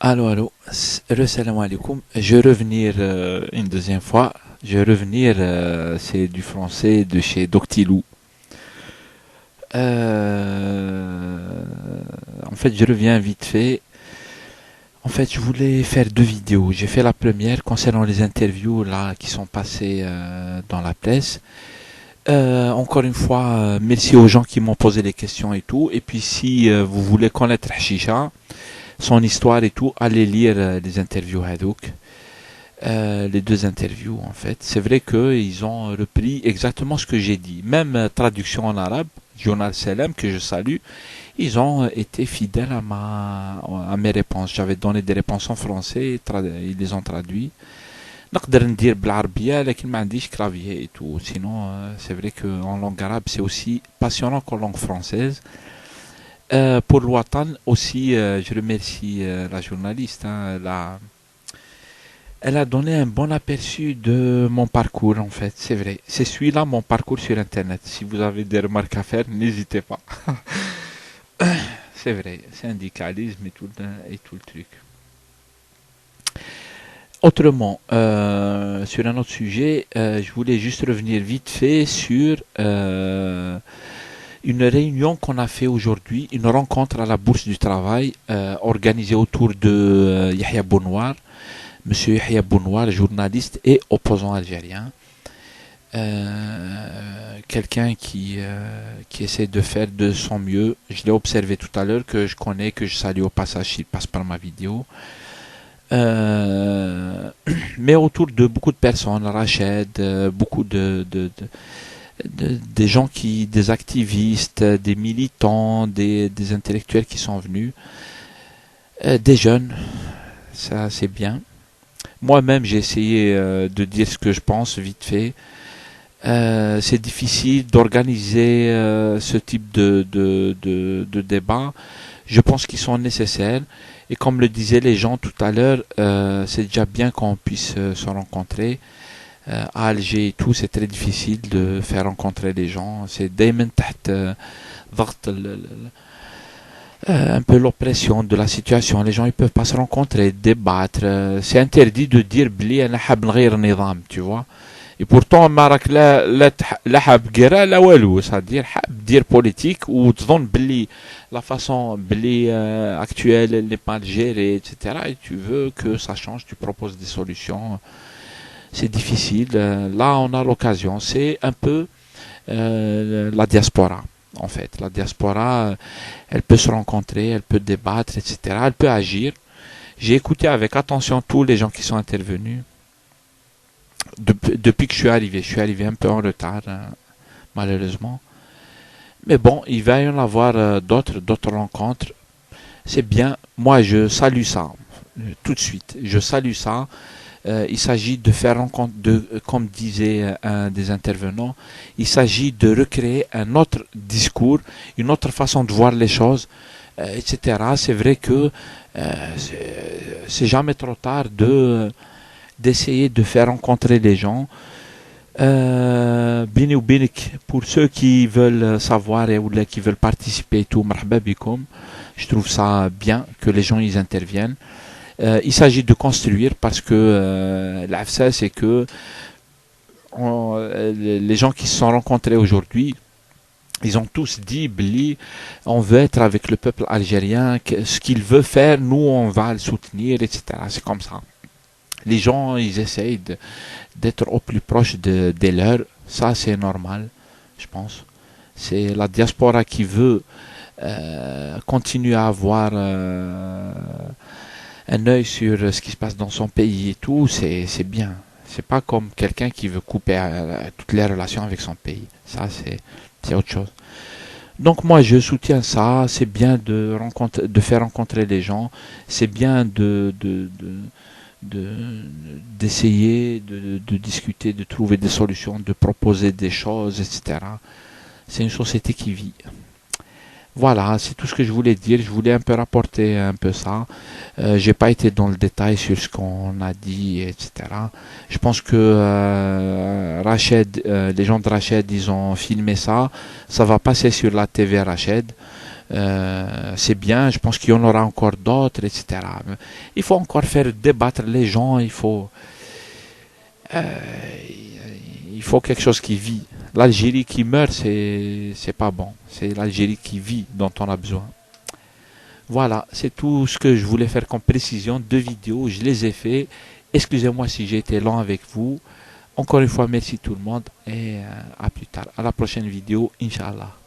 Allô, salam alaikum. Je vais revenir une deuxième fois. Je vais revenir, c'est du français de chez Doctilou. Euh, En fait, je reviens vite fait. En fait, je voulais faire deux vidéos. J'ai fait la première concernant les interviews là qui sont passées dans la presse. Encore une fois, merci aux gens qui m'ont posé des questions et tout. Et puis, si vous voulez connaître Hashisha, son histoire et tout, allez lire les interviews Hadouk. Les deux interviews en fait. C'est vrai qu'ils ont repris exactement ce que j'ai dit. Même traduction en arabe, Journal Selem, que je salue, ils ont été fidèles à mes réponses. J'avais donné des réponses en français, ils les ont traduits. نقدر ندير بالعربية لكن ما عنديش clavier et tout. Sinon, c'est vrai qu'en langue arabe, c'est aussi passionnant qu'en langue française. Pour l'Ouatan aussi, je remercie la journaliste, hein, elle a donné un bon aperçu de mon parcours en fait, c'est vrai. C'est celui-là mon parcours sur Internet. Si vous avez des remarques à faire, n'hésitez pas. C'est vrai, syndicalisme et tout le truc. Autrement, sur un autre sujet, je voulais juste revenir vite fait sur une réunion qu'on a fait aujourd'hui, une rencontre à la Bourse du Travail organisée autour de Yahya Bounoir. Monsieur Yahya Bounoir, journaliste et opposant algérien. Quelqu'un qui essaie de faire de son mieux. Je l'ai observé tout à l'heure, que je connais, que je salue au passage, il passe par ma vidéo. Mais autour de beaucoup de personnes, Rached, beaucoup des gens des activistes, des militants, des intellectuels qui sont venus, des jeunes, ça c'est bien. Moi-même, j'ai essayé de dire ce que je pense vite fait. C'est difficile d'organiser ce type de débat. Je pense qu'ils sont nécessaires. Et comme le disaient les gens tout à l'heure, c'est déjà bien qu'on puisse se rencontrer. À Alger et tout, c'est très difficile de faire rencontrer les gens. C'est دايما تحت ضغط un peu l'oppression de la situation. Les gens ils peuvent pas se rencontrer, débattre. C'est interdit de dire بلي انا حاب نغير النظام, tu vois. Et pourtant ما راك لا حاب قرا لا والو, c'est-à-dire حاب دير politique وتظن بلي la façon بلي actuelle n'est pas gérée, etc. Et tu veux que ça change, tu proposes des solutions. C'est difficile. Là, on a l'occasion. C'est un peu la diaspora. En fait, la diaspora, elle peut se rencontrer, elle peut débattre, etc. Elle peut agir. J'ai écouté avec attention tous les gens qui sont intervenus depuis que je suis arrivé. Je suis arrivé un peu en retard, hein, malheureusement. Mais bon, il va y en avoir d'autres rencontres. C'est bien. Moi, je salue ça tout de suite. Je salue ça. Il s'agit de faire rencontre, comme disait un des intervenants, il s'agit de recréer un autre discours, une autre façon de voir les choses, etc. C'est vrai que c'est jamais trop tard d'essayer de faire rencontrer les gens. Bini ou binik, pour ceux qui veulent savoir ou qui veulent participer et tout, marhaba bikoum. Je trouve ça bien que les gens ils interviennent. Il s'agit de construire parce que l'AFSA, c'est que les gens qui se sont rencontrés aujourd'hui, ils ont tous dit Bli, on veut être avec le peuple algérien, ce qu'il veut faire, nous on va le soutenir, etc. C'est comme ça. Les gens, ils essayent d'être au plus proche des leurs. Ça, c'est normal, je pense. C'est la diaspora qui veut continuer à avoir un œil sur ce qui se passe dans son pays et tout, c'est bien. C'est pas comme quelqu'un qui veut couper toutes les relations avec son pays. Ça, c'est autre chose. Donc moi, je soutiens ça. C'est bien de faire rencontrer les gens. C'est bien d'essayer de discuter, de trouver des solutions, de proposer des choses, etc. C'est une société qui vit. Voilà, c'est tout ce que je voulais dire. Je voulais un peu rapporter un peu ça. J'ai pas été dans le détail sur ce qu'on a dit, etc. Je pense que Rached, les gens de Rached, ils ont filmé ça. Ça va passer sur la TV Rached. C'est bien, je pense qu'il y en aura encore d'autres, etc. Il faut encore faire débattre les gens, euh, il faut quelque chose qui vit. L'Algérie qui meurt, c'est pas bon. C'est l'Algérie qui vit dont on a besoin. Voilà, c'est tout ce que je voulais faire comme précision. 2 vidéos, je les ai fait. Excusez-moi si j'ai été lent avec vous. Encore une fois, merci tout le monde et à plus tard. À la prochaine vidéo, Inch'Allah.